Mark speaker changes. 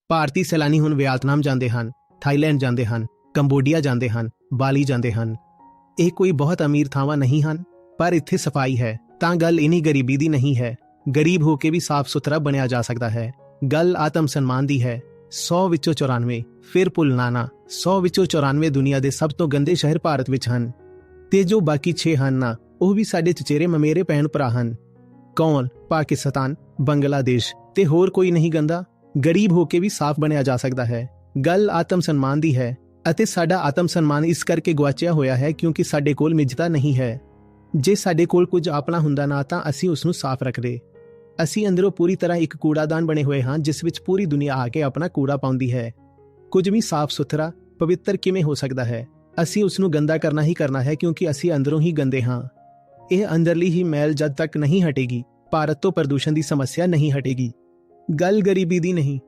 Speaker 1: ਭਾਰਤੀ ਸੈਲਾਨੀ ਹੁਣ ਵਿਅਤਨਾਮ ਜਾਂਦੇ ਹਨ, ਥਾਈਲੈਂਡ ਜਾਂਦੇ ਹਨ, ਕੰਬੋਡੀਆ ਜਾਂਦੇ ਹਨ, ਬਾਲੀ ਜਾਂਦੇ ਹਨ। ਇਹ ਕੋਈ ਬਹੁਤ ਅਮੀਰ ਥਾਵਾਂ ਨਹੀਂ ਹਨ, ਪਰ ਇੱਥੇ ਸਫਾਈ ਹੈ। ਤਾਂ ਗੱਲ ਇਨੀ ਗਰੀਬੀ ਦੀ ਨਹੀਂ ਹੈ। ਗਰੀਬ ਹੋ ਕੇ ਵੀ ਸਾਫ਼ ਸੁਥਰਾ ਬਣਿਆ ਜਾ ਸਕਦਾ ਹੈ। ਗੱਲ ਆਤਮ ਸਨਮਾਨ ਦੀ ਹੈ। 100 ਵਿੱਚੋਂ 94, ਫਿਰ ਭੁੱਲਣਾ ਨਾ, 100 ਵਿੱਚੋਂ 94 ਦੁਨੀਆ ਦੇ ਸਭ ਤੋਂ ਗੰਦੇ ਸ਼ਹਿਰ ਭਾਰਤ ਵਿੱਚ ਹਨ। ਤੇ ਜੋ ਬਾਕੀ 6 ਹਨ ਨਾ, ਉਹ ਵੀ ਸਾਡੇ ਚਚੇਰੇ ਮਮੇਰੇ ਭੈਣ ਭਰਾ ਹਨ। ਕੌਣ? ਪਾਕਿਸਤਾਨ, ਬੰਗਲਾਦੇਸ਼ ਤੇ ਹੋਰ ਕੋਈ ਨਹੀਂ ਗੰਦਾ। ਗਰੀਬ ਹੋ ਕੇ ਵੀ ਸਾਫ਼ ਬਣਿਆ ਜਾ ਸਕਦਾ ਹੈ। ਗੱਲ ਆਤਮ ਸਨਮਾਨ ਦੀ ਹੈ, ਅਤੇ ਸਾਡਾ ਆਤਮ ਸਨਮਾਨ ਇਸ ਕਰਕੇ ਗੁਆਚਿਆ ਹੋਇਆ ਹੈ ਕਿਉਂਕਿ ਸਾਡੇ ਕੋਲ ਮਿੱਝਤਾ ਨਹੀਂ ਹੈ। ਜੇ ਸਾਡੇ ਕੋਲ ਕੁਝ ਆਪਣਾ ਹੁੰਦਾ ਨਾ ਤਾਂ ਅਸੀਂ ਉਸ ਨੂੰ ਸਾਫ਼ ਰੱਖਦੇ। ਅਸੀਂ ਅੰਦਰੋਂ ਪੂਰੀ ਤਰ੍ਹਾਂ ਇੱਕ ਕੂੜਾਦਾਨ ਬਣੇ ਹੋਏ ਹਾਂ ਜਿਸ ਵਿੱਚ ਪੂਰੀ ਦੁਨੀਆ ਆ ਕੇ ਆਪਣਾ ਕੂੜਾ ਪਾਉਂਦੀ ਹੈ। ਕੁਝ ਵੀ ਸਾਫ਼ ਸੁਥਰਾ ਪਵਿੱਤਰ ਕਿਵੇਂ ਹੋ ਸਕਦਾ ਹੈ? ਅਸੀਂ ਉਸ ਨੂੰ ਗੰਦਾ ਕਰਨਾ ਹੀ ਕਰਨਾ ਹੈ ਕਿਉਂਕਿ ਅਸੀਂ ਅੰਦਰੋਂ ਹੀ ਗੰਦੇ ਹਾਂ। ਇਹ ਅੰਦਰਲੀ ਹੀ ਮੈਲ ਜਦ ਤੱਕ ਨਹੀਂ ਹਟੇਗੀ, ਭਾਰਤ ਤੋਂ ਪ੍ਰਦੂਸ਼ਣ ਦੀ ਸਮੱਸਿਆ ਨਹੀਂ ਹਟੇਗੀ। ਗੱਲ ਗਰੀਬੀ ਦੀ ਨਹੀਂ,